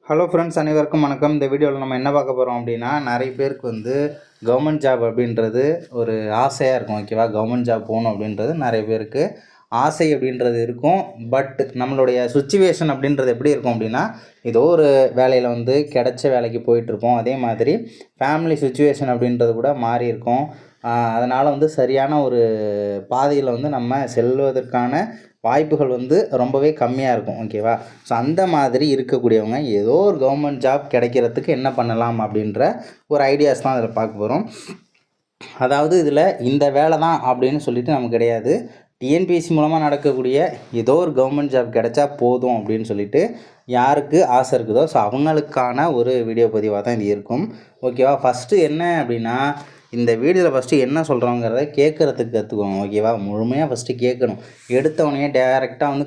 Hello friends, அனைவருக்கும் வணக்கம். இந்த வீடியோவில் நம்ம என்ன பார்க்க போகிறோம் அப்படின்னா, நிறைய பேருக்கு கவர்மெண்ட் ஜாப் அப்படின்றது ஒரு ஆசையாக இருக்கும். ஓகேவா? கவர்மெண்ட் ஜாப் போகணும் அப்படின்றது நிறைய பேருக்கு ஆசை அப்படின்றது இருக்கும். பட் நம்மளுடைய சுச்சுவேஷன் அப்படின்றது எப்படி இருக்கும் அப்படின்னா, ஏதோ ஒரு வேலையில் கிடைச்ச வேலைக்கு போயிட்டுருப்போம். அதே மாதிரி ஃபேமிலி சுச்சுவேஷன் அப்படின்றது கூட மாறி இருக்கும். அதனால் சரியான ஒரு பாதையில் நம்ம செல்வதற்கான வாய்ப்புகள் ரொம்பவே கம்மியாக இருக்கும். ஓகேவா? ஸோ அந்த மாதிரி இருக்கக்கூடியவங்க ஏதோ ஒரு கவர்மெண்ட் ஜாப் கிடைக்கிறதுக்கு என்ன பண்ணலாம் அப்படின்ற ஒரு ஐடியாஸ் தான் அதில் பார்க்க போகிறோம். அதாவது இதில் இந்த வேலை தான் அப்படின்னு சொல்லிட்டு நமக்கு கிடையாது. டிஎன்பிஎஸ்சி மூலமாக நடக்கக்கூடிய ஏதோ ஒரு கவர்மெண்ட் ஜாப் கிடைச்சா போதும் அப்படின்னு சொல்லிட்டு யாருக்கு ஆசை இருக்குதோ ஸோ அவங்களுக்கான ஒரு வீடியோ பதிவாக தான் இது இருக்கும். ஓகேவா? ஃபஸ்ட்டு என்ன அப்படின்னா, இந்த வீடியோவில் ஃபஸ்ட்டு என்ன சொல்கிறோங்கிறத கேட்குறதுக்கு கற்றுக்கோங்க. ஓகேவா? முழுமையாக ஃபஸ்ட்டு கேட்கணும். எடுத்தவொடனே டேரெக்டாக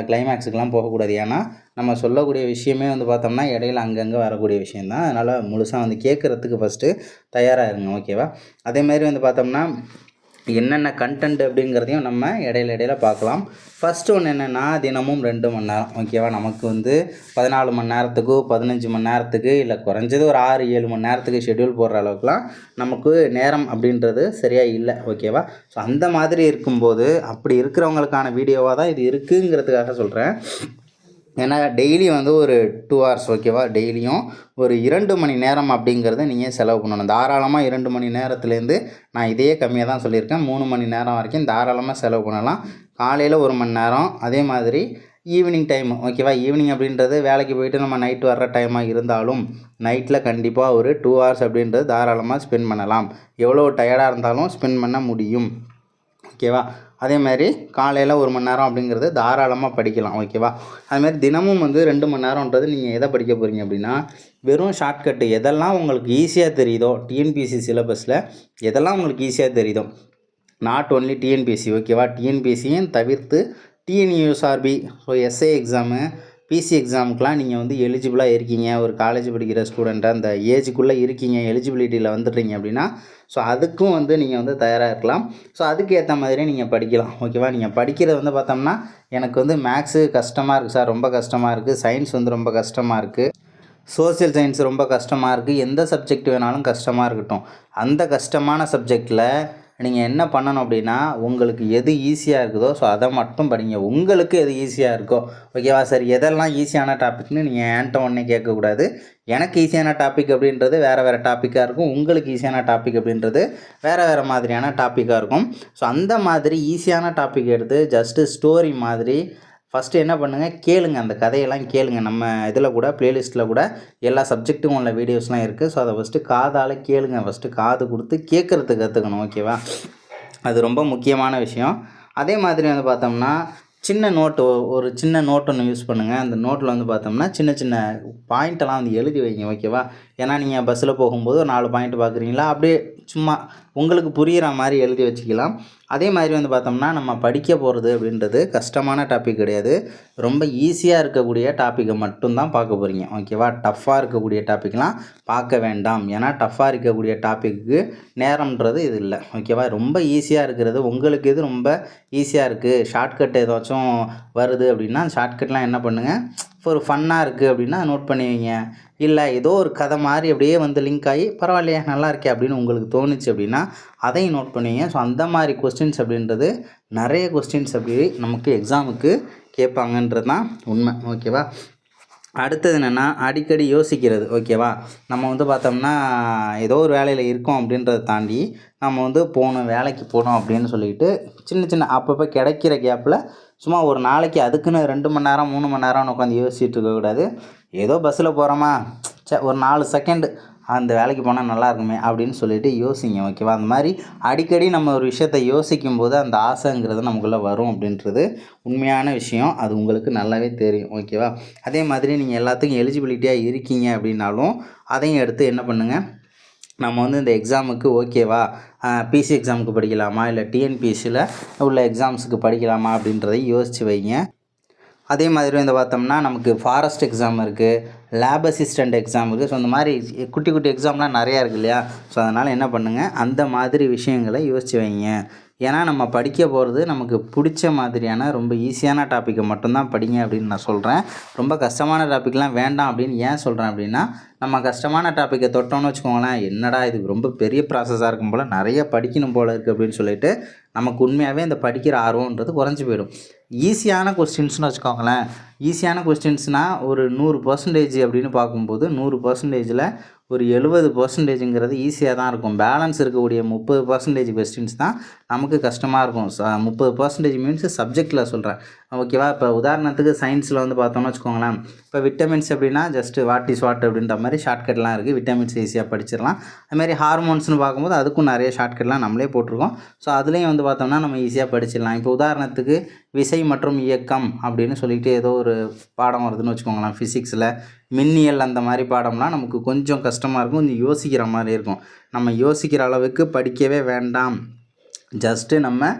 கிளைமேக்ஸுக்கெலாம் போகக்கூடாது. ஏன்னா நம்ம சொல்லக்கூடிய விஷயமே பார்த்தோம்னா இடையில அங்கங்கே வரக்கூடிய விஷயந்தான். அதனால் முழுசாக கேட்குறதுக்கு ஃபஸ்ட்டு தயாராக இருங்க. ஓகேவா? அதேமாதிரி பார்த்தோம்னா என்னென்ன கண்டென்ட் அப்படிங்கிறதையும் நம்ம இடையில பார்க்கலாம். ஃபஸ்ட்டு ஒன்று என்னென்னா, தினமும் 2 மணி நேரம். ஓகேவா? நமக்கு 14 மணி நேரத்துக்கு 15 மணி நேரத்துக்கு இல்லை குறைஞ்சது ஒரு 6-7 மணி நேரத்துக்கு ஷெட்யூல் போடுற அளவுக்குலாம் நமக்கு நேரம் அப்படின்றது சரியாக இல்லை. ஓகேவா? ஸோ அந்த மாதிரி இருக்கும்போது அப்படி இருக்கிறவங்களுக்கான வீடியோவாக தான் இது இருக்குங்கிறதுக்காக சொல்கிறேன். ஏன்னா டெய்லி ஒரு 2 hours. ஓகேவா? டெய்லியும் ஒரு 2 மணி நேரம் அப்படிங்கிறத நீங்கள் செலவு பண்ணணும். தாராளமாக 2 மணி நேரத்துலேருந்து நான் இதே கம்மியாக தான் சொல்லியிருக்கேன். 3 மணி நேரம் வரைக்கும் தாராளமாக செலவு பண்ணலாம். காலையில் 1 மணி நேரம், அதே மாதிரி ஈவினிங் டைம். ஓகேவா? ஈவினிங் அப்படின்றது வேலைக்கு போயிட்டு நம்ம நைட்டு வர்ற டைமாக இருந்தாலும் நைட்டில் கண்டிப்பாக ஒரு 2 hours அப்படின்றது தாராளமாக ஸ்பெண்ட் பண்ணலாம். எவ்வளோ டயர்டாக இருந்தாலும் ஸ்பெண்ட் பண்ண முடியும். ஓகேவா? அதேமாதிரி காலையில் 1 மணி நேரம் அப்படிங்கிறது தாராளமாக படிக்கலாம். ஓகேவா? அதுமாதிரி தினமும் 2 மணி நேரம்ன்றது நீங்கள் எதை படிக்க போகிறீங்க அப்படின்னா, வெறும் ஷார்ட்கட்டு எதெல்லாம் உங்களுக்கு ஈஸியாக தெரியுதோ, டிஎன்பிஎஸ்சி சிலபஸில் எதெல்லாம் உங்களுக்கு ஈஸியாக தெரியுதோ, நாட் ஒன்லி டிஎன்பிஎஸ்சி. ஓகேவா? டிஎன்பிஎஸ்சியும் தவிர்த்து TNUSRB, so SI exam, PC எக்ஸாமுக்கெலாம் நீங்கள் எலிஜிபிளாக இருக்கீங்க, ஒரு காலேஜ் படிக்கிற ஸ்டூடெண்ட்டாக அந்த ஏஜுக்குள்ளே இருக்கீங்க, எலிஜிபிலிட்டியில் வந்துடுறீங்க அப்படின்னா ஸோ அதுக்கும் நீங்கள் தயாராக இருக்கலாம். ஸோ அதுக்கு ஏற்ற மாதிரி நீங்கள் படிக்கலாம். ஓகேவா? நீங்கள் படிக்கிறது பார்த்தோம்னா, எனக்கு மேக்ஸு கஷ்டமாக இருக்குது சார், ரொம்ப கஷ்டமாக இருக்குது. சயின்ஸ் ரொம்ப கஷ்டமாக இருக்குது. சோசியல் சயின்ஸ் ரொம்ப கஷ்டமாக இருக்குது. எந்த சப்ஜெக்ட் வேணாலும் கஷ்டமாக இருக்கட்டும். அந்த கஷ்டமான சப்ஜெக்டில் நீங்கள் என்ன பண்ணணும் அப்படின்னா, உங்களுக்கு எது ஈஸியாக இருக்குதோ ஸோ அதை மட்டும் படிங்க. உங்களுக்கு எது ஈஸியாக இருக்கோ. ஓகேவா? சார் எதெல்லாம் ஈஸியான டாபிக்னு நீங்கள் என்கிட்ட ஒன்றே கேட்கக்கூடாது. எனக்கு ஈஸியான டாபிக் அப்படின்றது வேறு டாப்பிக்காக இருக்கும். உங்களுக்கு ஈஸியான டாபிக் அப்படின்றது வேறு மாதிரியான டாப்பிக்காக இருக்கும். ஸோ அந்த மாதிரி ஈஸியான டாபிக் எடுத்து ஜஸ்ட்டு ஸ்டோரி மாதிரி ஃபஸ்ட்டு என்ன பண்ணுங்கள், கேளுங்க. அந்த கதையெல்லாம் கேளுங்க. நம்ம இதில் கூட ப்ளேலிஸ்ட்டில் கூட எல்லா சப்ஜெக்ட்டும் உள்ள வீடியோஸ்லாம் இருக்குது. ஸோ அதை ஃபஸ்ட்டு காதால் கேளுங்க. ஃபஸ்ட்டு காது கொடுத்து கேட்குறதுக்கு கற்றுக்கணும். ஓகேவா? அது ரொம்ப முக்கியமான விஷயம். அதே மாதிரி பார்த்தோம்னா, சின்ன நோட்டு, ஒரு சின்ன நோட் ஒன்று யூஸ் பண்ணுங்கள். அந்த நோட்டில் பார்த்தோம்னா சின்ன சின்ன பாயிண்ட்டெல்லாம் எழுதி வைங்க. ஓகேவா? ஏன்னா நீங்கள் பஸ்ஸில் போகும்போது ஒரு 4 பாயிண்ட் பார்க்குறீங்களா, அப்படியே சும்மா உங்களுக்கு புரிகிற மாதிரி எழுதி வச்சுக்கலாம். அதே மாதிரி பார்த்தோம்னா, நம்ம படிக்க போகிறது அப்படின்றது கஷ்டமான டாபிக் கிடையாது. ரொம்ப ஈஸியாக இருக்கக்கூடிய டாப்பிக்கை மட்டும்தான் பார்க்க போகிறீங்க. ஓகேவா? டஃப்பாக இருக்கக்கூடிய டாப்பிக்லாம் பார்க்க வேண்டாம். ஏன்னா டஃப்பாக இருக்கக்கூடிய டாப்பிக்கு நேரம்ன்றது இது இல்லை. ஓகேவா? ரொம்ப ஈஸியாக இருக்கிறது உங்களுக்கு எது ரொம்ப ஈஸியாக இருக்குது, ஷார்ட்கட் ஏதாச்சும் வருது அப்படின்னா அந்த ஷார்ட்கட்லாம் என்ன பண்ணுங்கள், ஒரு ஃபன்னாக இருக்குது அப்படின்னா நோட் பண்ணி வைங்க. இல்லை ஏதோ ஒரு கதை மாதிரி அப்படியே லிங்க் ஆகி பரவாயில்லையே நல்லா இருக்கே அப்படின்னு உங்களுக்கு தோணுச்சு அப்படின்னா அதையும் நோட் பண்ணுவீங்க. ஸோ அந்த மாதிரி கொஸ்டின்ஸ் அப்படின்றது நிறைய கொஸ்டின்ஸ் அப்படி நமக்கு எக்ஸாமுக்கு கேட்பாங்கன்றது தான் உண்மை. ஓகேவா? அடுத்தது என்னென்னா, அடிக்கடி யோசிக்கிறது. ஓகேவா? நம்ம பார்த்தோம்னா ஏதோ ஒரு வேலையில் இருக்கோம் அப்படின்றத தாண்டி நம்ம போகணும், வேலைக்கு போகணும் அப்படின்னு சொல்லிட்டு சின்ன அப்பப்போ கிடைக்கிற கேப்பில் சும்மா ஒரு நாளைக்கு அதுக்குன்னு 2 மணி நேரம் 3 மணி நேரம்னு உட்காந்து யோசிச்சுட்டு இருக்கக்கூடாது. ஏதோ பஸ்ஸில் போகிறோமா, ஒரு 4 செகண்டு அந்த வேலைக்கு போனால் நல்லா இருக்குமே அப்படின்னு சொல்லிட்டு யோசிங்க. ஓகேவா? அந்த மாதிரி அடிக்கடி நம்ம ஒரு விஷயத்தை யோசிக்கும் போது அந்த ஆசைங்கிறது நமக்குள்ளே வரும் அப்படின்றது உண்மையான விஷயம். அது உங்களுக்கு நல்லாவே தெரியும். ஓகேவா? அதே மாதிரி நீங்கள் எல்லாத்துக்கும் எலிஜிபிலிட்டியாக இருக்கீங்க அப்படின்னாலும் அதையும் எடுத்து என்ன பண்ணுங்கள், நம்ம இந்த எக்ஸாமுக்கு ஓகேவா, பிசி எக்ஸாமுக்கு படிக்கலாமா, இல்லை டிஎன்பிஎஸ்சியில் உள்ள எக்ஸாம்ஸுக்கு படிக்கலாமா அப்படின்றதையும் யோசித்து வைங்க. அதே மாதிரி பார்த்தோம்னா நமக்கு ஃபாரஸ்ட் எக்ஸாம் இருக்குது, லேப் அசிஸ்டண்ட் எக்ஸாம் இருக்குது. ஸோ அந்த மாதிரி குட்டி குட்டி எக்ஸாம்லாம் நிறையா இருக்குது இல்லையா? ஸோ அதனால் என்ன பண்ணுங்கள், அந்த மாதிரி விஷயங்களை யோசித்து வைங்க. ஏன்னா நம்ம படிக்க போகிறது நமக்கு பிடிச்ச மாதிரியான ரொம்ப ஈஸியான டாப்பிக்கை மட்டும்தான் படிங்க அப்படின்னு நான் சொல்கிறேன். ரொம்ப கஷ்டமான டாப்பிக்லாம் வேண்டாம் அப்படின்னு ஏன் சொல்கிறேன் அப்படின்னா, நம்ம கஷ்டமான டாப்பிக்கை தொட்டோம்னு வச்சுக்கோங்களேன், என்னடா இது ரொம்ப பெரிய ப்ராசஸாக இருக்கும் போல், நிறைய படிக்கணும் போல் இருக்குது அப்படின்னு சொல்லிட்டு நமக்கு உண்மையாகவே இந்த படிக்கிற ஆர்வம்ன்றது குறைஞ்சி போயிடும். ஈஸியான கொஸ்டின்ஸ்னு வச்சுக்கோங்களேன், ஈஸியான கொஸ்டின்ஸ்னால் ஒரு 100% அப்படின்னு பார்க்கும்போது 100%ல் ஒரு 70%ங்கிறது ஈஸியாக தான் இருக்கும். பேலன்ஸ் இருக்கக்கூடிய 30% கொஸ்டின்ஸ் தான் நமக்கு கஷ்டமாக இருக்கும். 30% மீன்ஸ் சப்ஜெக்டில் சொல்கிறேன், ஓகேவா? இப்போ உதாரணத்துக்கு சயின்ஸில் வந்து பார்த்தோம்னு வச்சுக்கோங்களேன், இப்போ விட்டமின்ஸ் அப்படின்னா ஜஸ்ட்டு வாட் இஸ் வாட் அப்படின்ற மாதிரி ஷார்ட்கட்லாம் இருக்குது. விட்டமின்ஸ் ஈஸியாக படிச்சிடலாம். அதுமாதிரி ஹார்மோன்ஸ்னு பார்க்கும்போது அதுக்கும் நிறைய ஷார்ட்கட்லாம் நம்மளே போட்டிருக்கோம். ஸோ அதுலேயும் வந்து பார்த்தோம்னா நம்ம ஈஸியாக படிச்சிடலாம். இப்போ உதாரணத்துக்கு விசை மற்றும் இயக்கம் அப்படின்னு சொல்லிட்டு ஏதோ ஒரு பாடம் வருதுன்னு வச்சுக்கோங்களேன், ஃபிசிக்ஸில் மின்னியல் அந்த மாதிரி பாடம்லாம் நமக்கு கொஞ்சம் கஷ்டமாக இருக்கும், கொஞ்சம் யோசிக்கிற மாதிரி இருக்கும். நம்ம யோசிக்கிற அளவுக்கு படிக்கவே வேண்டாம். ஜஸ்ட்டு நம்ம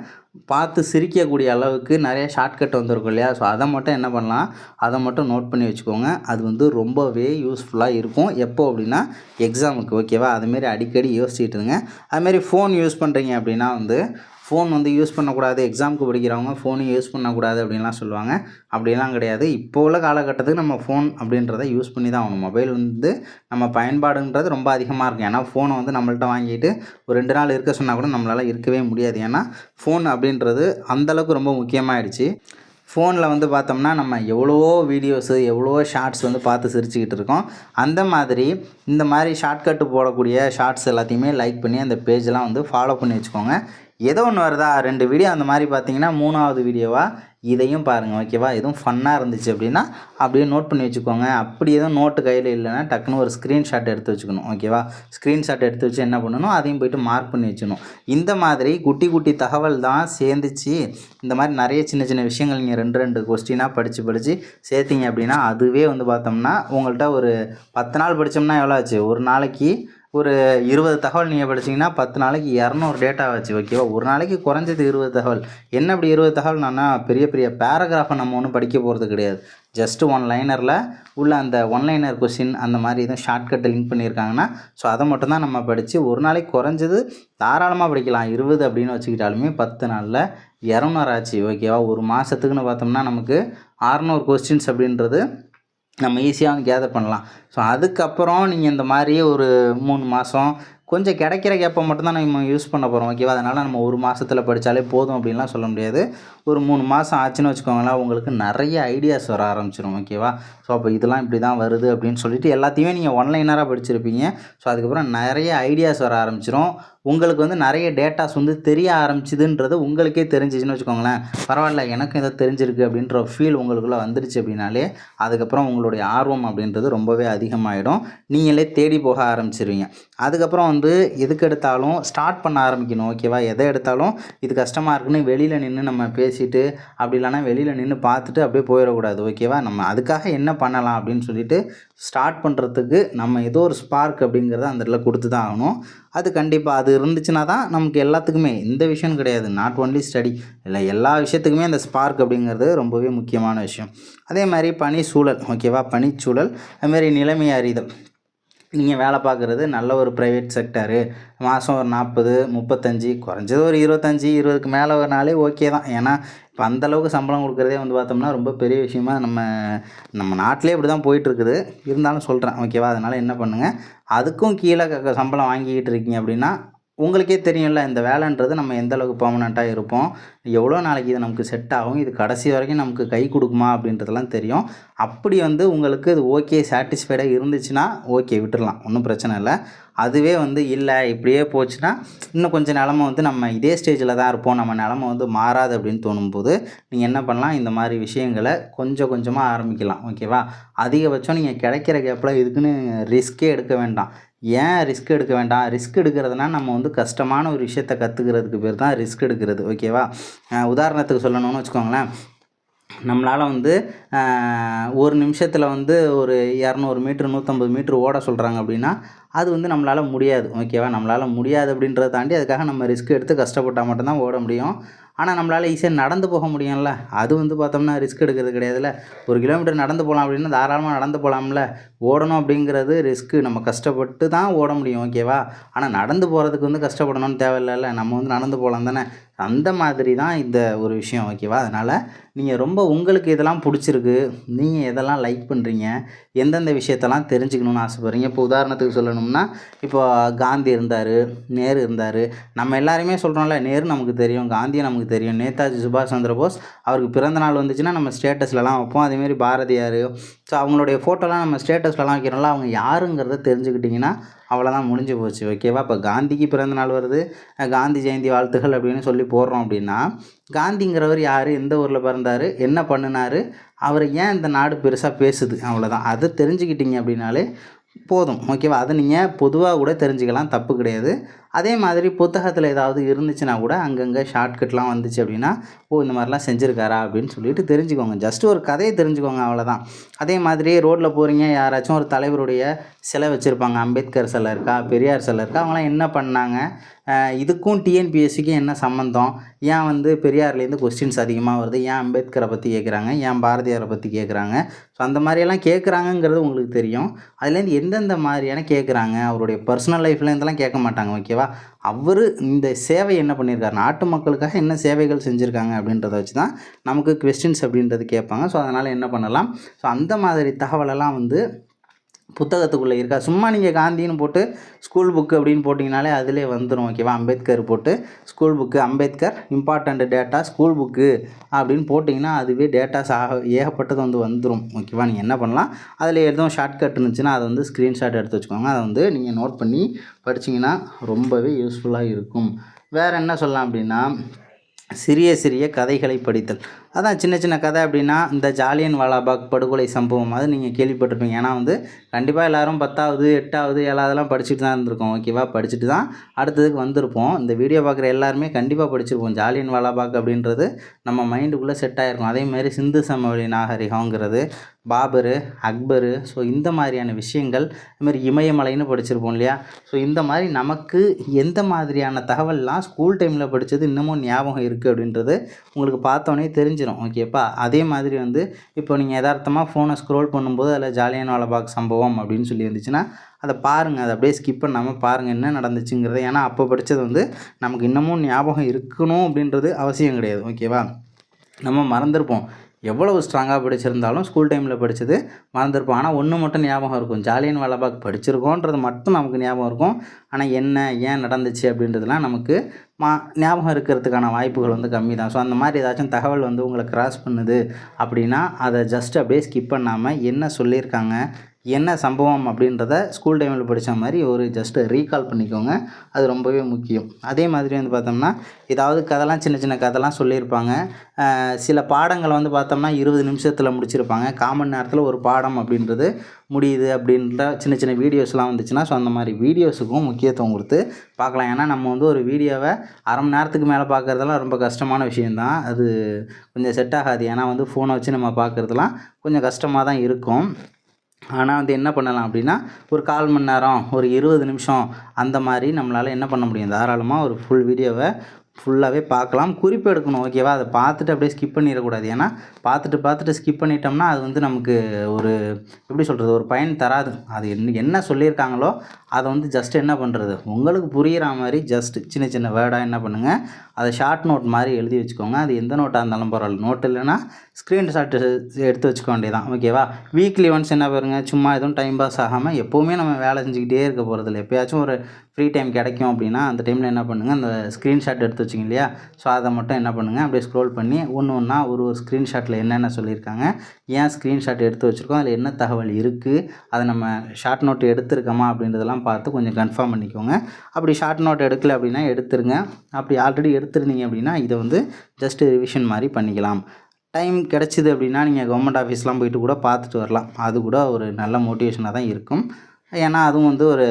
பார்த்து சிரிக்கக்கூடிய அளவுக்கு நிறைய ஷார்ட்கட் வந்துருக்கும் இல்லையா? ஸோ அதை மட்டும் என்ன பண்ணலாம், அதை மட்டும் நோட் பண்ணி வச்சுக்கோங்க. அது வந்து ரொம்பவே யூஸ்ஃபுல்லாக இருக்கும். எப்போ அப்படின்னா எக்ஸாமுக்கு, ஓகேவா? அதுமாரி அடிக்கடி யோசிச்சுட்டு இருங்க. அதுமாரி ஃபோன் யூஸ் பண்ணுறீங்க அப்படின்னா வந்து ஃபோன் வந்து யூஸ் பண்ணக்கூடாது, எக்ஸாமுக்கு படிக்கிறவங்க ஃபோனையும் யூஸ் பண்ணக்கூடாது அப்படின்லாம் சொல்லுவாங்க. அப்படிலாம் கிடையாது. இப்போ உள்ள காலகட்டத்துக்கு நம்ம ஃபோன் அப்படின்றத யூஸ் பண்ணி தான் ஆகணும். மொபைல் வந்து நம்ம பயன்பாடுன்றது ரொம்ப அதிகமாக இருக்கும். ஏன்னா ஃபோனை வந்து நம்மள்ட்ட வாங்கிட்டு ஒரு 2 நாள் இருக்க சொன்னால் கூட நம்மளால் இருக்கவே முடியாது. ஏன்னா ஃபோன் அப்படின்றது அந்தளவுக்கு ரொம்ப முக்கியமாகிடுச்சு. ஃபோனில் வந்து பார்த்தோம்னா நம்ம எவ்வளவோ வீடியோஸு, எவ்வளவோ ஷார்ட்ஸ் வந்து பார்த்து சிரிச்சுக்கிட்டு இருக்கோம். அந்த மாதிரி இந்த மாதிரி ஷார்ட்கட்டு போடக்கூடிய ஷார்ட்ஸ் எல்லாத்தையுமே லைக் பண்ணி அந்த பேஜெலாம் வந்து ஃபாலோ பண்ணி வச்சுக்கோங்க. ஏதோ ஒன்று வருதா 2 வீடியோ அந்த மாதிரி பார்த்தீங்கன்னா 3வது வீடியோவாக இதையும் பாருங்கள், ஓகேவா? எதுவும் ஃபன்னாக இருந்துச்சு அப்படின்னா அப்படியே நோட் பண்ணி வச்சுக்கோங்க. அப்படி எதுவும் நோட்டு கையில் இல்லைன்னா டக்குன்னு ஒரு ஸ்க்ரீன்ஷாட் எடுத்து வச்சுக்கணும், ஓகேவா? ஸ்க்ரீன்ஷாட் எடுத்து வச்சு என்ன பண்ணணும், அதையும் போய்ட்டு மார்க் பண்ணி வச்சுக்கணும். இந்த மாதிரி குட்டி குட்டி தகவல் தான் சேர்ந்துச்சு. இந்த மாதிரி நிறைய சின்ன சின்ன விஷயங்கள் நீங்கள் 2 கொஸ்டினாக படித்து சேர்த்திங்க அப்படின்னா அதுவே வந்து பார்த்தோம்னா உங்கள்கிட்ட ஒரு 10 நாள் படித்தோம்னா எவ்வளோ ஆச்சு? ஒரு நாளைக்கு ஒரு 20 தகவல் நீங்கள் படிச்சிங்கன்னா 10 நாளைக்கு 200 டேட்டா ஆச்சு, ஓகேவா? ஒரு நாளைக்கு குறைஞ்சது 20 தகவல். என்ன அப்படி 20 தகவல்னா பெரிய பெரிய பேராகிராஃபை நம்ம ஒன்றும் படிக்க போகிறது கிடையாது. ஜஸ்ட்டு 1 லைனரில் உள்ள அந்த 1 லைனர் கொஸ்டின் அந்த மாதிரி எதுவும் ஷார்ட்கட்டை லிங்க் பண்ணியிருக்காங்கன்னா ஸோ அதை மட்டும் தான் நம்ம படித்து ஒரு நாளைக்கு குறைஞ்சது தாராளமாக படிக்கலாம். 20 அப்படின்னு வச்சுக்கிட்டாலுமே 10 நாளில் 200 ஆச்சு, ஓகேவா? ஒரு மாதத்துக்குன்னு பார்த்தோம்னா நமக்கு 600 கொஸ்டின்ஸ் அப்படின்றது நம்ம ஈஸியாக வந்து கேதர் பண்ணலாம். ஸோ அதுக்கப்புறம் நீங்கள் இந்த மாதிரி ஒரு 3 மாதம் கொஞ்சம் கிடைக்கிற கேப்பை மட்டும்தான் நம்ம யூஸ் பண்ண போகிறோம், ஓகேவா? அதனால் நம்ம ஒரு மாதத்தில் படித்தாலே போதும் அப்படின்லாம் சொல்ல முடியாது. ஒரு 3 மாதம் ஆச்சுன்னு வச்சுக்கோங்களேன், உங்களுக்கு நிறைய ஐடியாஸ் வர ஆரம்பிச்சிடும், ஓகேவா? ஸோ அப்போ இதெல்லாம் இப்படி தான் வருது அப்படின்னு சொல்லிட்டு எல்லாத்தையுமே நீங்கள் ஒன்லைனராக படிச்சிருப்பீங்க. ஸோ அதுக்கப்புறம் நிறைய ஐடியாஸ் வர ஆரம்பிச்சிடும். உங்களுக்கு வந்து நிறைய டேட்டாஸ் வந்து தெரிய ஆரம்பிச்சிதுன்றது உங்களுக்கே தெரிஞ்சிச்சுன்னு வச்சுக்கோங்களேன், பரவாயில்ல எனக்கும் இதை தெரிஞ்சிருக்கு அப்படின்ற ஃபீல் உங்களுக்குள்ளே வந்துருச்சு அப்படின்னாலே அதுக்கப்புறம் உங்களுடைய ஆர்வம் அப்படின்றது ரொம்பவே அதிகமாகிடும். நீங்களே தேடி போக ஆரம்பிச்சிருவீங்க. அதுக்கப்புறம் வந்து எதுக்கு எடுத்தாலும் ஸ்டார்ட் பண்ண ஆரம்பிக்கணும், ஓகேவா? எதை எடுத்தாலும் இது கஷ்டமாக இருக்குன்னு வெளியில் நின்று நம்ம பேசிட்டு அப்படி இல்லைனா வெளியில் நின்று பார்த்துட்டு அப்படியே போயிடக்கூடாது, ஓகேவா? நம்ம அதுக்காக என்ன பண்ணலாம் அப்படின்னு சொல்லிட்டு ஸ்டார்ட் பண்ணுறதுக்கு நம்ம ஏதோ ஒரு ஸ்பார்க் அப்படிங்கிறத அந்த இடத்துல கொடுத்து தான் ஆகணும். அது கண்டிப்பாக அது இருந்துச்சுன்னா தான் நமக்கு எல்லாத்துக்குமே இந்த விஷயம் கிடையாது, நாட் ஒன்லி ஸ்டடி இல்லை, எல்லா விஷயத்துக்குமே அந்த ஸ்பார்க் அப்படிங்கிறது ரொம்பவே முக்கியமான விஷயம். அதே மாதிரி பணிச்சூழல், ஓகேவா? பணிச்சூழல் அதுமாதிரி நிலைமை அறிதல். நீங்கள் வேலை பார்க்குறது நல்ல ஒரு ப்ரைவேட் செக்டரு, மாதம் ஒரு 40 35 குறைஞ்சது ஒரு 25 20க்கு மேலே வரனாலே ஓகே தான். ஏன்னா இப்போ அந்தளவுக்கு சம்பளம் கொடுக்குறதே வந்து பார்த்தோம்னா ரொம்ப பெரிய விஷயமா நம்ம நாட்டிலே இப்படி தான் போயிட்டுருக்குது. இருந்தாலும் சொல்கிறேன், ஓகேவா? அதனால் என்ன பண்ணுங்கள், அதுக்கும் கீழே சம்பளம் வாங்கிக்கிட்டு இருக்கீங்க அப்படின்னா உங்களுக்கே தெரியும்ல இந்த வேலைன்றது நம்ம எந்த அளவுக்கு பெர்மனெண்ட்டாக இருப்போம், எவ்வளோ நாளைக்கு இது நமக்கு செட் ஆகும், இது கடைசி வரைக்கும் நமக்கு கை கொடுக்குமா அப்படின்றதெல்லாம் தெரியும். அப்படி வந்து உங்களுக்கு இது ஓகே சாட்டிஸ்ஃபைடாக இருந்துச்சுன்னா ஓகே விட்டுடலாம், ஒன்றும் பிரச்சனை இல்லை. அதுவே வந்து இல்லை இப்படியே போச்சுன்னா இன்னும் கொஞ்சம் நிலமை வந்து நம்ம இதே ஸ்டேஜில் தான் இருப்போம், நம்ம நிலமை வந்து மாறாது அப்படின்னு தோணும்போது நீங்கள் என்ன பண்ணலாம், இந்த மாதிரி விஷயங்களை கொஞ்சம் கொஞ்சமாக ஆரம்பிக்கலாம், ஓகேவா? அதிகபட்சம் நீங்கள் கிடைக்கிற கேப்பில் இதுக்குன்னு ரிஸ்க்கே எடுக்க வேண்டாம். ஏன் ரிஸ்க் எடுக்க வேண்டாம்? ரிஸ்க் எடுக்கிறதுனா நம்ம வந்து கஷ்டமான ஒரு விஷயத்தை கற்றுக்கிறதுக்கு பேர் தான் ரிஸ்க் எடுக்கிறது, ஓகேவா? உதாரணத்துக்கு சொல்லணும்னு வச்சுக்கோங்களேன், நம்மளால் வந்து ஒரு நிமிஷத்தில் வந்து ஒரு 200 மீட்ரு 150 மீட்ரு ஓட சொல்கிறாங்க அப்படின்னா அது வந்து நம்மளால் முடியாது, ஓகேவா? நம்மளால் முடியாது அப்படின்றத தாண்டி அதுக்காக நம்ம ரிஸ்க் எடுத்து கஷ்டப்பட்டால் மட்டும்தான் ஓட முடியும். ஆனால் நம்மளால் ஈஸியாக நடந்து போக முடியும்ல, அது வந்து பார்த்தோம்னா ரிஸ்க் எடுக்கிறது கிடையாதுல்ல. 1 கிலோமீட்டர் நடந்து போகலாம் அப்படின்னா தாராளமாக நடந்து போகலாம்ல. ஓடணும் அப்படிங்கிறது ரிஸ்க்கு, நம்ம கஷ்டப்பட்டு தான் ஓட முடியும் ஓகேவா. ஆனால் நடந்து போகிறதுக்கு வந்து கஷ்டப்படணும்னு தேவையில்லைல்ல, நம்ம வந்து நடந்து போகலாம் தானே. அந்த மாதிரி தான் இந்த ஒரு விஷயம் ஓகேவா. அதனால் நீங்கள் ரொம்ப உங்களுக்கு எதெல்லாம் பிடிச்சிருக்கு, நீங்கள் எதெல்லாம் லைக் பண்ணுறீங்க, எந்தெந்த விஷயத்தெல்லாம் தெரிஞ்சுக்கணுன்னு ஆசைப்படுறீங்க. இப்போ உதாரணத்துக்கு சொல்லணும்னா, இப்போ காந்தி இருந்தார், நேரு இருந்தார். நம்ம எல்லாருமே சொல்கிறோம்ல, நேரு நமக்கு தெரியும், காந்தியை நமக்கு தெரியும், நேதாஜி சுபாஷ் சந்திர போஸ் அவருக்கு பிறந்த நாள் வந்துச்சுன்னா நம்ம ஸ்டேட்டஸ்லலாம் வைப்போம். அதேமாரி பாரதியார், ஸோ அவங்களுடைய ஃபோட்டோலாம் நம்ம ஸ்டேட்டஸ்லலாம் வைக்கிறோம்ல, அவங்க யாருங்கிறத தெரிஞ்சுக்கிட்டிங்கன்னா அவ்வளோதான், முடிஞ்சு போச்சு ஓகேவா. இப்போ காந்திக்கு பிறந்த நாள் வருது, காந்தி ஜெயந்தி வாழ்த்துகள் அப்படின்னு சொல்லி போடுறோம் அப்படின்னா, காந்திங்கிறவர் யார், எந்த ஊரில் பிறந்தார், என்ன பண்ணினார், அவர் ஏன் இந்த நாடு பெருசாக பேசுது, அவ்வளோதான். அதை தெரிஞ்சுக்கிட்டீங்க அப்படின்னாலே போதும் ஓகேவா. அதை நீங்கள் பொதுவாக கூட தெரிஞ்சுக்கலாம், தப்பு கிடையாது. அதே மாதிரி புத்தகத்தில் ஏதாவது இருந்துச்சுன்னா கூட அங்கங்கே ஷார்ட்கட்லாம் வந்துச்சு அப்படின்னா, ஓ இந்த மாதிரிலாம் செஞ்சுருக்காரா அப்படின்னு சொல்லிட்டு தெரிஞ்சுக்கோங்க. ஜஸ்ட்டு ஒரு கதையை தெரிஞ்சுக்கோங்க, அவ்வளோதான். அதே மாதிரி ரோட்டில் போகிறீங்க, யாராச்சும் ஒரு தலைவருடைய சிலை வச்சுருப்பாங்க, அம்பேத்கர் சிலை இருக்கா, பெரியார் சிலை இருக்கா, அவங்களாம் என்ன பண்ணாங்க, இதுக்கும் டிஎன்பிஎஸ்சிக்கும் என்ன சம்மந்தம், ஏன் வந்து பெரியார்லேருந்து கொஸ்டின்ஸ் அதிகமாக வருது, ஏன் அம்பேத்கரை பற்றி கேட்குறாங்க, ஏன் பாரதியாரை பற்றி கேட்குறாங்க, ஸோ அந்த மாதிரியெல்லாம் கேட்குறாங்கங்கிறது உங்களுக்கு தெரியும். அதுலேருந்து எந்தெந்த மாதிரியான கேட்குறாங்க, அவருடைய பர்சனல் லைஃப்லேருந்தெல்லாம் கேட்க மாட்டாங்க ஓகேவா. அவர் இந்த சேவை என்ன பண்ணியிருக்காரு, நாட்டு மக்களுக்காக என்ன சேவைகள் செஞ்சுருக்காங்க அப்படின்றத வச்சு தான் நமக்கு கொஸ்டின்ஸ் அப்படின்றது கேட்பாங்க. ஸோ அதனால் என்ன பண்ணலாம், ஸோ அந்த மாதிரி தகவலெல்லாம் வந்து புத்தகத்துக்குள்ளே இருக்கா. சும்மா நீங்கள் காந்தின்னு போட்டு ஸ்கூல் புக்கு அப்படின்னு போட்டிங்கனாலே அதிலே வந்துடும் ஓகேவா. அம்பேத்கர் போட்டு school book, Ambedkar important data school book அப்படின்னு போட்டிங்கன்னா அதுவே டேட்டாஸ் ஏகப்பட்டது வந்து வந்துடும் ஓகேவா. நீங்கள் என்ன பண்ணலாம், அதில் எதுவும் ஷார்ட்கட் இருந்துச்சுன்னா அதை வந்து ஸ்க்ரீன்ஷாட் எடுத்து வச்சுக்கோங்க. அதை வந்து நீங்கள் நோட் பண்ணி படிச்சிங்கன்னா ரொம்பவே யூஸ்ஃபுல்லாக இருக்கும். வேறு என்ன சொல்லலாம் அப்படின்னா, சிறிய சிறிய கதைகளை படித்தல். அதான் சின்ன சின்ன கதை அப்படின்னா, இந்த ஜாலியன் வாலாபாக் படுகொலை சம்பவம் அது நீங்கள் கேள்விப்பட்டிருப்பீங்க. ஏன்னா வந்து கண்டிப்பாக எல்லோரும் 10வது 8வது 7வதுலாம் படிச்சுட்டு தான் இருந்திருக்கோம் ஓகேவா. படிச்சுட்டு தான் அடுத்ததுக்கு வந்திருப்போம். இந்த வீடியோ பார்க்குற எல்லாருமே கண்டிப்பாக படிச்சிருப்போம். ஜாலியன் வாலாபாக் அப்படின்றது நம்ம மைண்டுக்குள்ளே செட் ஆகிருக்கும். அதேமாதிரி சிந்து சமவெளி நாகரிகங்கிறது, பாபரு, அக்பரு, ஸோ இந்த மாதிரியான விஷயங்கள், இதுமாதிரி இமயமலைன்னு படிச்சிருப்போம் இல்லையா. ஸோ இந்த மாதிரி நமக்கு எந்த மாதிரியான தகவல்லாம் ஸ்கூல் டைமில் படித்தது இன்னமும் ஞாபகம் இருக்குது அப்படின்றது உங்களுக்கு பார்த்தோன்னே தெரிஞ்சிடும் ஓகேப்பா. அதே மாதிரி வந்து இப்போ நீங்கள் யதார்த்தமாக ஃபோனை ஸ்க்ரோல் பண்ணும்போது அதில் ஜாலியன் வாலாபாக் சம்பவம் அப்படின்னு சொல்லி இருந்துச்சுன்னா அதை பாருங்கள், அதை அப்படியே ஸ்கிப் பண்ணாமல் பாருங்கள் என்ன நடந்துச்சுங்கிறது. ஏன்னா அப்போ படித்தது வந்து நமக்கு இன்னமும் ஞாபகம் இருக்கணும் அப்படின்றது அவசியம் கிடையாது ஓகேவா. நம்ம மறந்துருப்போம், எவ்வளவு ஸ்ட்ராங்காக படிச்சிருந்தாலும் ஸ்கூல் டைமில் படித்தது மறந்துருப்போம். ஆனால் ஒன்று மட்டும் ஞாபகம் இருக்கும், ஜாலியன் வாலாபாக் படிச்சிருக்கோன்றது மட்டும் நமக்கு ஞாபகம் இருக்கும். ஆனால் என்ன ஏன் நடந்துச்சு அப்படின்றதுலாம் நமக்கு ஞாபகம் இருக்கிறதுக்கான வாய்ப்புகள் வந்து கம்மி தான். ஸோ அந்த மாதிரி ஏதாச்சும் தகவல் வந்து உங்களை கிராஸ் பண்ணுது அப்படின்னா அதை ஜஸ்ட் அப்படியே ஸ்கிப் பண்ணாமல் என்ன சொல்லியிருக்காங்க, என்ன சம்பவம் அப்படின்றத ஸ்கூல் டைமில் படித்த மாதிரி ஒரு ஜஸ்ட்டு ரீகால் பண்ணிக்கோங்க. அது ரொம்பவே முக்கியம். அதே மாதிரி வந்து பார்த்தோம்னா ஏதாவது கதைலாம் சின்ன சின்ன கதைலாம் சொல்லியிருப்பாங்க. சில பாடங்களை வந்து பார்த்தோம்னா 20 நிமிஷத்தில் முடிச்சிருப்பாங்க. காமன் நேரத்தில் ஒரு பாடம் அப்படின்றது முடியுது அப்படின்ற சின்ன சின்ன வீடியோஸ்லாம் வந்துச்சுன்னா, ஸோ அந்த மாதிரி வீடியோஸுக்கும் முக்கியத்துவம் கொடுத்து பார்க்கலாம். ஏன்னா நம்ம வந்து ஒரு வீடியோவை அரை மணி நேரத்துக்கு மேலே பார்க்குறதெல்லாம் ரொம்ப கஷ்டமான விஷயந்தான். அது கொஞ்சம் செட் ஆகாது. ஏன்னா வந்து ஃபோனை வச்சு நம்ம பார்க்குறதுலாம் கொஞ்சம் கஷ்டமாக தான் இருக்கும். ஆனால் வந்து என்ன பண்ணலாம் அப்படின்னா, ஒரு 1/4 மணி நேரம், ஒரு 20 நிமிஷம் அந்த மாதிரி நம்மளால் என்ன பண்ண முடியும், தாராளமாக ஒரு ஃபுல் வீடியோவை ஃபுல்லாகவே பார்க்கலாம். குறிப்பு எடுக்கணும் ஓகேவா. அதை பார்த்துட்டு அப்படியே ஸ்கிப் பண்ணிடக்கூடாது. ஏன்னா பார்த்துட்டு ஸ்கிப் பண்ணிட்டோம்னா அது வந்து நமக்கு ஒரு எப்படி சொல்கிறது, ஒரு பயன் தராது. அது என்ன சொல்லியிருக்காங்களோ அதை வந்து ஜஸ்ட் என்ன பண்ணுறது, உங்களுக்கு புரிகிற மாதிரி ஜஸ்ட் சின்ன சின்ன வேர்டாக என்ன பண்ணுங்கள், அதை ஷார்ட் நோட் மாதிரி எழுதி வச்சுக்கோங்க. அது எந்த நோட்டாக இருந்தாலும் பரவாயில்ல, நோட் இல்லைன்னா ஸ்க்ரீன்ஷாட் எடுத்து வச்சுக்க வேண்டியதான் ஓகேவா. வீக்லி ஒன்ஸ் என்ன பாருங்கள், சும்மா எதுவும் டைம் பாஸ் ஆகாமல் எப்போவுமே நம்ம வேலை செஞ்சுக்கிட்டே இருக்க போகிறதில்ல. எப்போயாச்சும் ஒரு ஃப்ரீ டைம் கிடைக்கும் அப்படின்னா அந்த டைமில் என்ன பண்ணுங்கள், அந்த ஸ்க்ரீன்ஷாட் எடுத்து வச்சிங்க இல்லையா, ஸோ அதை மட்டும் என்ன பண்ணுங்கள், அப்படியே ஸ்க்ரோல் பண்ணி ஒன்று ஒன்றா ஒரு ஸ்க்ரீன்ஷாட்டில் என்னென்ன சொல்லியிருக்காங்க, ஏன் ஸ்க்ரீன்ஷாட் எடுத்து வச்சுருக்கோம், அதில் என்ன தகவல் இருக்குது, அதை நம்ம ஷார்ட் நோட் எடுத்துருக்கோமா அப்படின்றதெல்லாம் பார்த்து கொஞ்சம் கன்ஃபார்ம் பண்ணிக்கோங்க. அப்படி ஷார்ட் நோட் எடுக்கலை அப்படின்னா எடுத்துருங்க. அப்படி ஆல்ரெடி எடுத்துருந்தீங்க அப்படின்னா இதை வந்து ஜஸ்ட்டு ரிவிஷன் மாதிரி பண்ணிக்கலாம். டைம் கிடச்சிது அப்படின்னா நீங்கள் கவர்மெண்ட் ஆஃபீஸ்லாம் போயிட்டு கூட பார்த்துட்டு வரலாம். அது கூட ஒரு நல்ல மோட்டிவேஷனாக தான் இருக்கும். ஏன்னா அதுவும் வந்து ஒரு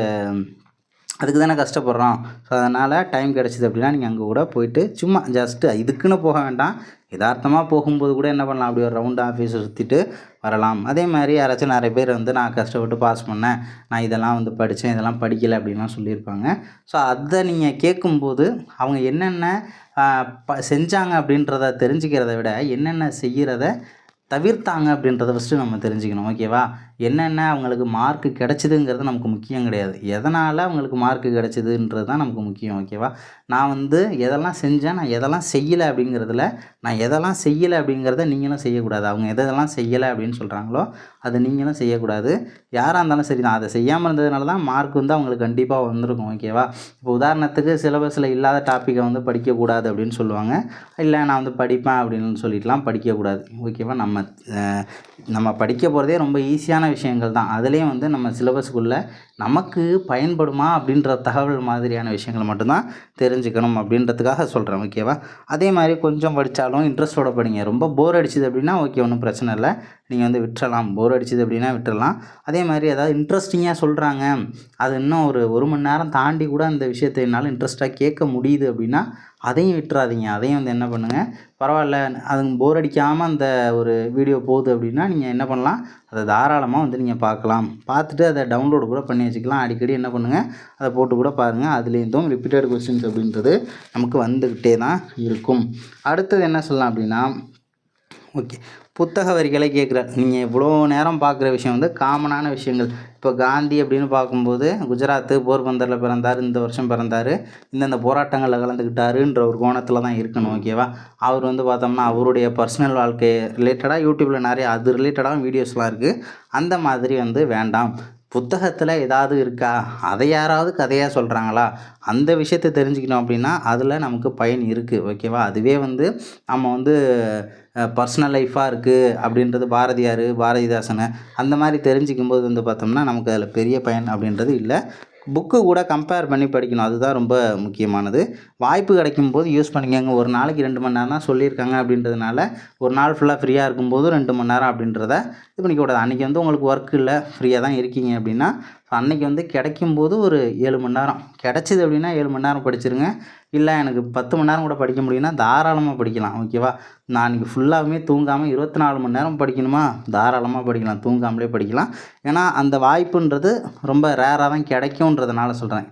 அதுக்கு தானே கஷ்டப்படுறோம். ஸோ அதனால் டைம் கிடச்சிது அப்படின்னா நீங்கள் அங்கே கூட போயிட்டு சும்மா ஜஸ்ட்டு இதுக்குன்னு போக வேண்டாம், எதார்த்தமாக போகும்போது கூட என்ன பண்ணலாம், அப்படி ஒரு ரவுண்டு ஆஃபீஸை சுற்றிட்டு வரலாம். அதே மாதிரி யாராச்சும் நிறைய பேர் வந்து நான் கஷ்டப்பட்டு பாஸ் பண்ணேன், நான் இதெல்லாம் வந்து படித்தேன், இதெல்லாம் படிக்கலை அப்படின்லாம் சொல்லியிருப்பாங்க. ஸோ அதை நீங்கள் கேட்கும்போது அவங்க என்னென்ன செஞ்சாங்க அப்படின்றத தெரிஞ்சுக்கிறத விட என்னென்ன செய்கிறத தவிர்த்தாங்க அப்படின்றத ஃபஸ்ட்டு நம்ம தெரிஞ்சுக்கணும். ஓகேவா? என்னென்ன அவங்களுக்கு மார்க்கு கிடைச்சிதுங்கிறது நமக்கு முக்கியம் கிடையாது. எதனால் அவங்களுக்கு மார்க்கு கிடைச்சிதுன்றது தான் நமக்கு முக்கியம். ஓகேவா? நான் வந்து எதெல்லாம் செஞ்சேன், நான் எதெல்லாம் செய்யலை அப்படிங்கிறதுல, நான் எதெல்லாம் செய்யலை அப்படிங்கிறத நீங்களும் செய்யக்கூடாது. அவங்க எதெல்லாம் செய்யலை அப்படின்னு சொல்கிறாங்களோ அதை நீங்களும் செய்யக்கூடாது. யாராக இருந்தாலும் சரி தான், அதை செய்யாமல் இருந்ததுனால தான் மார்க் வந்து அவங்களுக்கு கண்டிப்பாக வந்திருக்கும். ஓகேவா? இப்போ உதாரணத்துக்கு சிலபஸில் இல்லாத டாப்பிக்கை வந்து படிக்கக்கூடாது அப்படின்னு சொல்லுவாங்க. இல்லை நான் வந்து படிப்பேன் அப்படின்னு சொல்லிட்டுலாம் படிக்கக்கூடாது. ஓகேவா? நம்ம படிக்க போகிறதே ரொம்ப ஈஸியான விஷயங்கள் தான். அதுலேயும் வந்து நம்ம சிலபஸ்க்குள்ளே நமக்கு பயன்படுமா அப்படின்ற தகவல் மாதிரியான விஷயங்கள் மட்டும்தான் தெரிஞ்சுக்கணும் அப்படின்றதுக்காக சொல்கிறேன். ஓகேவா? அதே மாதிரி கொஞ்சம் படித்தாலும் இன்ட்ரெஸ்ட்டோட படிங்க. ரொம்ப போர் அடிச்சுது அப்படின்னா ஓகே, ஒன்றும் பிரச்சனை இல்லை, நீங்கள் வந்து விட்டுறலாம். போர் அடிச்சுது அப்படின்னா விட்டுறலாம். அதே மாதிரி ஏதாவது இன்ட்ரெஸ்டிங்காக சொல்கிறாங்க, அது இன்னும் ஒரு மணி நேரம் தாண்டி கூட அந்த விஷயத்தை என்னால் இன்ட்ரெஸ்ட்டாக கேட்க முடியுது அப்படின்னா அதையும் விட்டுறாதீங்க. அதையும் வந்து என்ன பண்ணுங்கள், பரவாயில்ல அதுங்க போர் அடிக்காமல் அந்த ஒரு வீடியோ போகுது அப்படின்னா நீங்கள் என்ன பண்ணலாம், அதை தாராளமாக வந்து நீங்கள் பார்க்கலாம். பார்த்துட்டு அதை டவுன்லோடு கூட பண்ணி வச்சுக்கலாம். அடிக்கடி என்ன பண்ணுங்கள், அதை போட்டு கூட பாருங்கள். அதுலேருந்தும் ரிப்பீட்டட் கொஸ்டின்ஸ் அப்படின்றது நமக்கு வந்துக்கிட்டே தான் இருக்கும். அடுத்தது என்ன சொல்லலாம் அப்படின்னா, ஓகே, புத்தக வரிகளை கேட்குறார். நீங்கள் இவ்வளோ நேரம் பார்க்குற விஷயம் வந்து காமனான விஷயங்கள். இப்போ காந்தி அப்படின்னு பார்க்கும்போது குஜராத்து போர்பந்தரில் பிறந்தார், இந்த வருஷம் பிறந்தார், இந்தந்த போராட்டங்களில் கலந்துக்கிட்டாருன்ற ஒரு கோணத்தில் தான் இருக்கணும். ஓகேவா? அவர் வந்து பார்த்தோம்னா அவருடைய பர்சனல் வாழ்க்கை ரிலேட்டடாக யூடியூப்பில் நிறைய அது ரிலேட்டடாக வீடியோஸ்லாம் இருக்குது. அந்த மாதிரி வந்து வேண்டாம். புத்தகத்தில் ஏதாவது இருக்கா, அதை யாராவது கதையாக சொல்கிறாங்களா, அந்த விஷயத்தை தெரிஞ்சுக்கணும் அப்படின்னா அதில் நமக்கு பயன் இருக்குது. ஓகேவா? அதுவே வந்து நம்ம வந்து பர்சனல் லைஃபாக இருக்குது அப்படின்றது பாரதிதாசனை அந்த மாதிரி தெரிஞ்சிக்கும்போது வந்து பார்த்தோம்னா நமக்கு அதில் பெரிய பயன் அப்படின்றது இல்லை. புக்கு கூட கம்பேர் பண்ணி படிக்கணும். அதுதான் ரொம்ப முக்கியமானது. வாய்ப்பு கிடைக்கும்போது யூஸ் பண்ணிக்கோங்க. ஒரு நாளைக்கு 2 மணி நேரம் தான் சொல்லியிருக்காங்க அப்படின்றதுனால ஒரு நாள் ஃபுல்லாக ஃப்ரீயாக இருக்கும்போது 2 மணி நேரம் அப்படின்றத இது பண்ணிக்கூடாது. அன்றைக்கி வந்து உங்களுக்கு ஒர்க் இல்லை, ஃப்ரீயாக தான் இருக்கீங்க அப்படின்னா அன்றைக்கி வந்து கிடைக்கும்போது ஒரு 7 மணி நேரம் கிடச்சிது அப்படின்னா 7 மணி நேரம் படிச்சிருங்க. இல்லை எனக்கு 10 மணி நேரம் கூட படிக்க முடியும்னா தாராளமாக படிக்கலாம். ஓகேவா? நான் இன்றைக்கி ஃபுல்லாகவுமே தூங்காமல் 24 மணி நேரம் படிக்கணுமா, தாராளமாக படிக்கலாம், தூங்காமலே படிக்கலாம். ஏன்னா அந்த வாய்ப்புன்றது ரொம்ப ரேராக தான் கிடைக்கும்ன்றதுனால சொல்கிறேன்.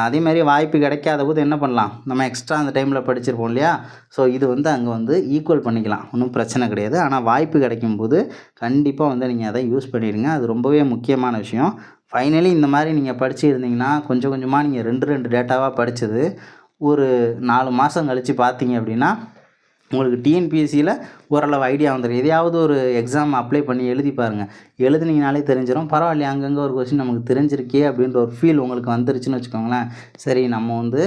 அதேமாதிரி வாய்ப்பு கிடைக்காத போது என்ன பண்ணலாம், நம்ம எக்ஸ்ட்ரா அந்த டைமில் படிச்சிருப்போம் இல்லையா? ஸோ இது வந்து அங்கே வந்து ஈக்குவல் பண்ணிக்கலாம், ஒன்றும் பிரச்சனை கிடையாது. ஆனால் வாய்ப்பு கிடைக்கும்போது கண்டிப்பாக வந்து நீங்கள் அதை யூஸ் பண்ணிடுங்க. அது ரொம்பவே முக்கியமான விஷயம். ஃபைனலி இந்த மாதிரி நீங்கள் படித்து இருந்தீங்கன்னா கொஞ்சம் கொஞ்சமாக நீங்கள் 2 டேட்டாவாக படித்தது ஒரு 4 மாதம் கழித்து பார்த்தீங்க அப்படின்னா உங்களுக்கு டிஎன்பிஎஸ்சியில் ஓரளவு ஐடியா வந்துடும். எதையாவது ஒரு எக்ஸாம் அப்ளை பண்ணி எழுதி பாருங்கள். எழுதுனீங்கனாலே தெரிஞ்சிடும். பரவாயில்லையே, அங்கங்கே ஒரு கொஸ்டின் நமக்கு தெரிஞ்சிருக்கே அப்படின்ற ஒரு ஃபீல் உங்களுக்கு வந்துருச்சுன்னு வச்சுக்கோங்களேன். சரி, நம்ம வந்து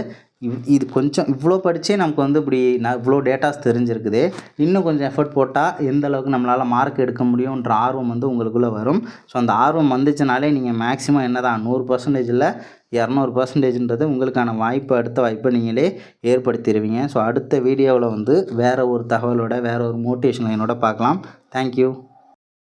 இது கொஞ்சம் இவ்வளோ படித்தே நமக்கு வந்து இப்படி இவ்வளோ டேட்டாஸ் தெரிஞ்சிருக்குதே, இன்னும் கொஞ்சம் எஃபர்ட் போட்டால் எந்த அளவுக்கு நம்மளால் மார்க் எடுக்க முடியுன்ற ஆர்வம் வந்து உங்களுக்குள்ளே வரும். ஸோ அந்த ஆர்வம் வந்துச்சுனாலே நீங்கள் மேக்ஸிமம் என்ன தான் 100% 200%ன்றது உங்களுக்கான வாய்ப்பு, அடுத்த வாய்ப்பை நீங்களே ஏற்படுத்திடுவீங்க. ஸோ அடுத்த வீடியோவில் வந்து வேறு ஒரு தகவலோட வேறு ஒரு மோட்டிவேஷன் லைனோட பார்க்கலாம். தேங்க்யூ.